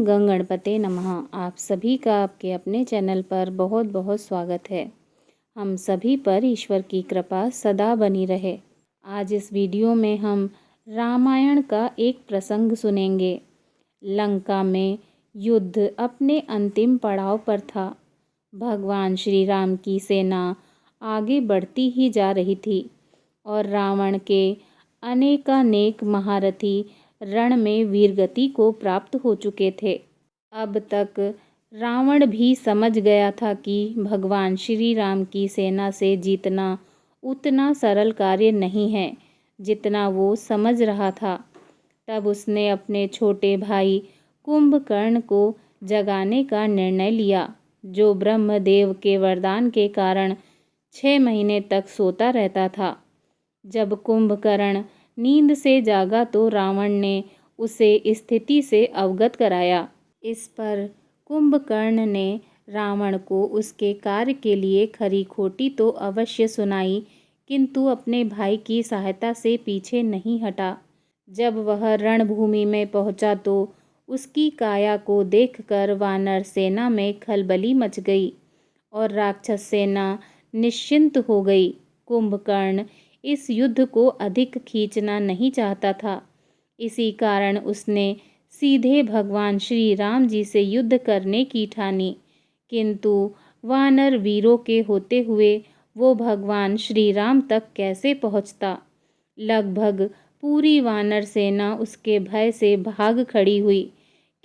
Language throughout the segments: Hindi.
गं गणपते नमः। आप सभी का आपके अपने चैनल पर बहुत बहुत स्वागत है। हम सभी पर ईश्वर की कृपा सदा बनी रहे। आज इस वीडियो में हम रामायण का एक प्रसंग सुनेंगे। लंका में युद्ध अपने अंतिम पड़ाव पर था। भगवान श्री राम की सेना आगे बढ़ती ही जा रही थी और रावण के अनेकानेक महारथी रण में वीरगति को प्राप्त हो चुके थे। अब तक रावण भी समझ गया था कि भगवान श्री राम की सेना से जीतना उतना सरल कार्य नहीं है जितना वो समझ रहा था। तब उसने अपने छोटे भाई कुंभकर्ण को जगाने का निर्णय लिया, जो ब्रह्मदेव के वरदान के कारण 6 महीने तक सोता रहता था। जब कुंभकर्ण नींद से जागा तो रावण ने उसे स्थिति से अवगत कराया। इस पर कुंभकर्ण ने रावण को उसके कार्य के लिए खरी खोटी तो अवश्य सुनाई, किंतु अपने भाई की सहायता से पीछे नहीं हटा। जब वह रणभूमि में पहुंचा तो उसकी काया को देखकर वानर सेना में खलबली मच गई और राक्षस सेना निश्चिंत हो गई। कुंभकर्ण इस युद्ध को अधिक खींचना नहीं चाहता था, इसी कारण उसने सीधे भगवान श्री राम जी से युद्ध करने की ठानी। किंतु वानर वीरों के होते हुए वो भगवान श्री राम तक कैसे पहुंचता। लगभग पूरी वानर सेना उसके भय से भाग खड़ी हुई,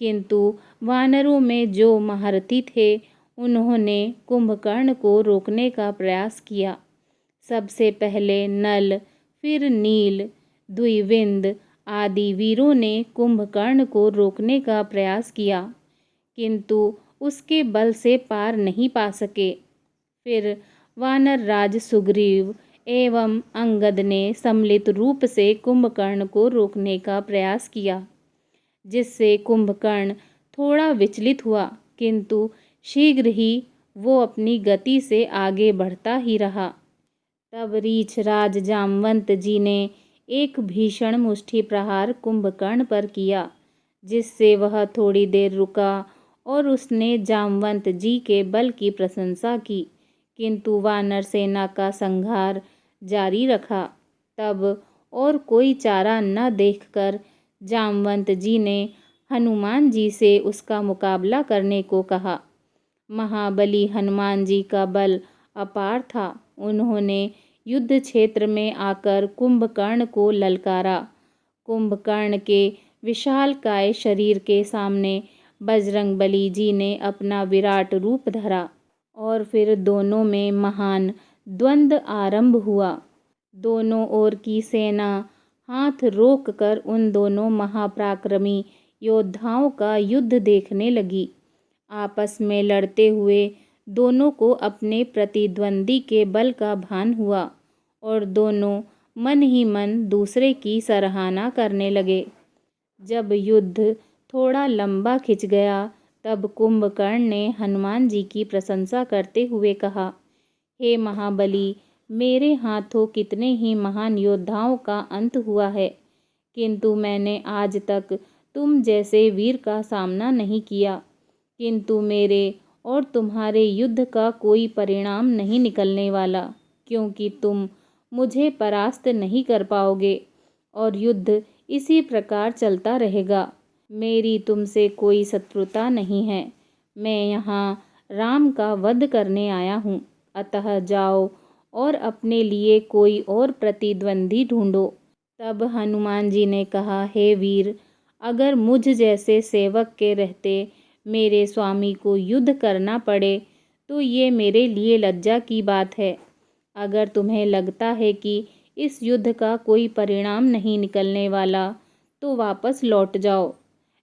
किंतु वानरों में जो महारथी थे उन्होंने कुंभकर्ण को रोकने का प्रयास किया। सबसे पहले नल, फिर नील, द्विविंद आदि वीरों ने कुंभकर्ण को रोकने का प्रयास किया, किंतु उसके बल से पार नहीं पा सके। फिर वानर राज सुग्रीव एवं अंगद ने सम्मिलित रूप से कुंभकर्ण को रोकने का प्रयास किया, जिससे कुंभकर्ण थोड़ा विचलित हुआ, किंतु शीघ्र ही वो अपनी गति से आगे बढ़ता ही रहा। तब रीछ राज जामवंत जी ने एक भीषण मुष्टि प्रहार कुंभकर्ण पर किया, जिससे वह थोड़ी देर रुका और उसने जामवंत जी के बल की प्रशंसा की, किंतु वानर सेना का संहार जारी रखा। तब और कोई चारा न देखकर जामवंत जी ने हनुमान जी से उसका मुकाबला करने को कहा। महाबली हनुमान जी का बल अपार था। उन्होंने युद्ध क्षेत्र में आकर कुंभकर्ण को ललकारा। कुंभकर्ण के विशालकाय शरीर के सामने बजरंगबली जी ने अपना विराट रूप धरा और फिर दोनों में महान द्वंद्व आरंभ हुआ। दोनों ओर की सेना हाथ रोक कर उन दोनों महापराक्रमी योद्धाओं का युद्ध देखने लगी। आपस में लड़ते हुए दोनों को अपने प्रतिद्वंदी के बल का भान हुआ और दोनों मन ही मन दूसरे की सराहना करने लगे। जब युद्ध थोड़ा लंबा खिंच गया तब कुंभकर्ण ने हनुमान जी की प्रशंसा करते हुए कहा, हे महाबली, मेरे हाथों कितने ही महान योद्धाओं का अंत हुआ है, किंतु मैंने आज तक तुम जैसे वीर का सामना नहीं किया। किंतु मेरे और तुम्हारे युद्ध का कोई परिणाम नहीं निकलने वाला, क्योंकि तुम मुझे परास्त नहीं कर पाओगे और युद्ध इसी प्रकार चलता रहेगा। मेरी तुमसे कोई शत्रुता नहीं है। मैं यहाँ राम का वध करने आया हूँ, अतः जाओ और अपने लिए कोई और प्रतिद्वंदी ढूंढो। तब हनुमान जी ने कहा, हे वीर, अगर मुझ जैसे सेवक के रहते मेरे स्वामी को युद्ध करना पड़े तो ये मेरे लिए लज्जा की बात है। अगर तुम्हें लगता है कि इस युद्ध का कोई परिणाम नहीं निकलने वाला तो वापस लौट जाओ।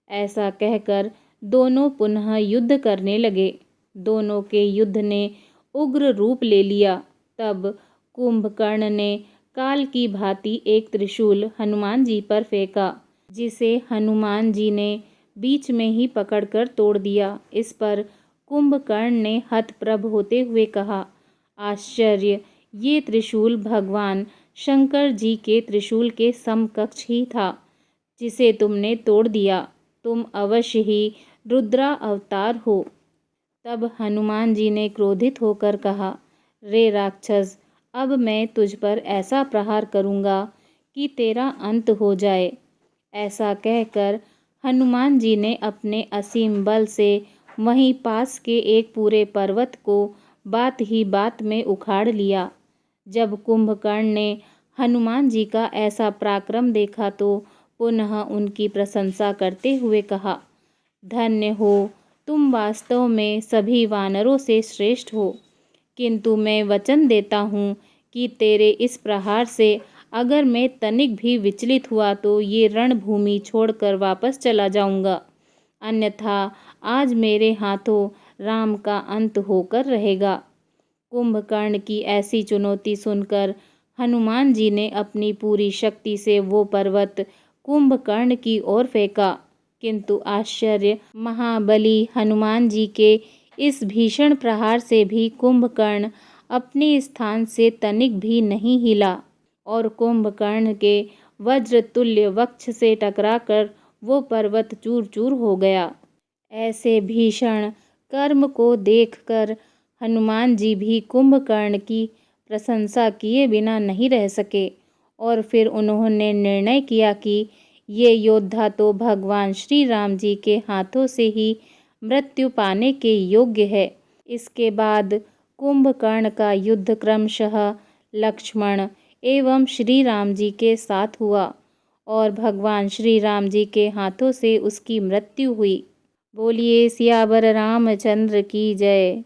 ऐसा कहकर दोनों पुनः युद्ध करने लगे। दोनों के युद्ध ने उग्र रूप ले लिया। तब कुंभकर्ण ने काल की भांति एक त्रिशूल हनुमान जी पर फेंका, जिसे हनुमान जी ने बीच में ही पकड़कर तोड़ दिया। इस पर कुंभकर्ण ने हतप्रभ होते हुए कहा, आश्चर्य, ये त्रिशूल भगवान शंकर जी के त्रिशूल के समकक्ष ही था, जिसे तुमने तोड़ दिया। तुम अवश्य ही रुद्रा अवतार हो। तब हनुमान जी ने क्रोधित होकर कहा, रे राक्षस, अब मैं तुझ पर ऐसा प्रहार करूँगा कि तेरा अंत हो जाए। ऐसा कहकर हनुमान जी ने अपने असीम बल से वहीं पास के एक पूरे पर्वत को बात ही बात में उखाड़ लिया। जब कुंभकर्ण ने हनुमान जी का ऐसा पराक्रम देखा तो पुनः उनकी प्रशंसा करते हुए कहा, धन्य हो, तुम वास्तव में सभी वानरों से श्रेष्ठ हो। किंतु मैं वचन देता हूँ कि तेरे इस प्रहार से अगर मैं तनिक भी विचलित हुआ तो ये रणभूमि छोड़कर वापस चला जाऊंगा, अन्यथा आज मेरे हाथों राम का अंत होकर रहेगा। कुंभकर्ण की ऐसी चुनौती सुनकर हनुमान जी ने अपनी पूरी शक्ति से वो पर्वत कुंभकर्ण की ओर फेंका, किंतु आश्चर्य, महाबली हनुमान जी के इस भीषण प्रहार से भी कुंभकर्ण अपने स्थान से तनिक भी नहीं हिला और कुंभकर्ण के वज्रतुल्य वक्ष से टकराकर वो पर्वत चूर चूर हो गया। ऐसे भीषण कर्म को देखकर हनुमान जी भी कुंभकर्ण की प्रशंसा किए बिना नहीं रह सके और फिर उन्होंने निर्णय किया कि ये योद्धा तो भगवान श्री राम जी के हाथों से ही मृत्यु पाने के योग्य है। इसके बाद कुंभकर्ण का युद्ध क्रमशः लक्ष्मण एवं श्री राम जी के साथ हुआ और भगवान श्री राम जी के हाथों से उसकी मृत्यु हुई। बोलिए सियावर रामचंद्र की जय।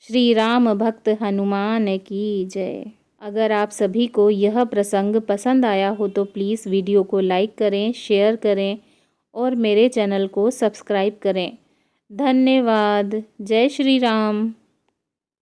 श्री राम भक्त हनुमान की जय। अगर आप सभी को यह प्रसंग पसंद आया हो तो प्लीज़ वीडियो को लाइक करें, शेयर करें और मेरे चैनल को सब्सक्राइब करें। धन्यवाद। जय श्री राम।